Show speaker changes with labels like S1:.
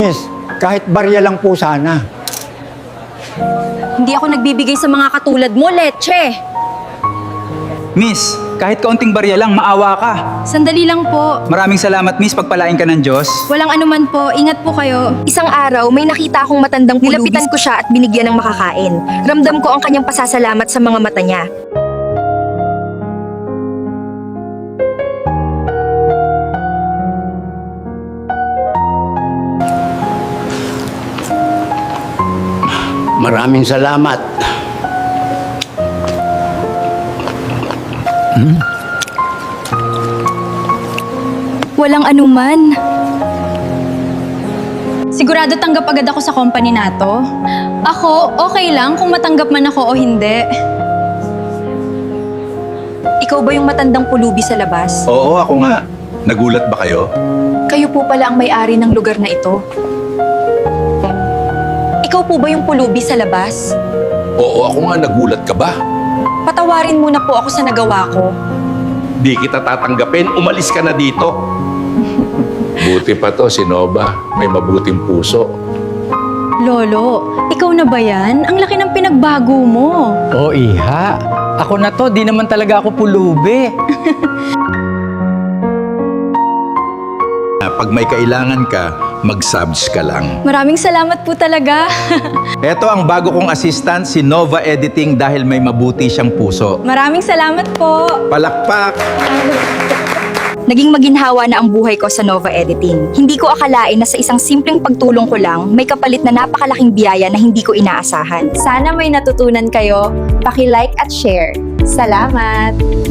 S1: Miss, kahit barya lang po sana.
S2: Hindi ako nagbibigay sa mga katulad mo, Leche.
S3: Miss, kahit kaunting barya lang, maawa ka.
S2: Sandali lang po.
S3: Maraming salamat, Miss. Pagpalain ka ng Diyos.
S2: Walang anuman po. Ingat po kayo.
S4: Isang araw, may nakita akong matandang pulubi. Nilapitan ko siya at binigyan ng makakain. Ramdam ko ang kanyang pasasalamat sa mga mata niya.
S5: Maraming salamat.
S2: Walang anuman. Sigurado tanggap agad ako sa company na to. Ako, okay lang kung matanggap man ako o hindi.
S4: Ikaw ba yung matandang pulubi sa labas?
S6: Oo, ako nga. Nagulat ba kayo?
S4: Kayo po pala ang may-ari ng lugar na ito. Ikaw po ba yung pulubi sa labas?
S6: Oo, ako nga. Nagulat ka ba?
S4: Patawarin mo na po ako sa nagawa ko.
S6: Di kita tatanggapin. Umalis ka na dito. Buti pa to, si Nova. May mabuting puso.
S2: Lolo, ikaw na ba yan? Ang laki ng pinagbago mo.
S1: O iha, ako na to, di naman talaga ako pulubi.
S6: Pag may kailangan ka, mag-subs ka lang.
S2: Maraming salamat po talaga.
S3: Ito ang bago kong assistant, si Nova Editing, dahil may mabuti siyang puso.
S2: Maraming salamat po.
S3: Palakpak!
S4: Naging maginhawa na ang buhay ko sa Nova Editing. Hindi ko akalain na sa isang simpleng pagtulong ko lang, may kapalit na napakalaking biyaya na hindi ko inaasahan.
S2: Sana may natutunan kayo. Paki-like at share. Salamat!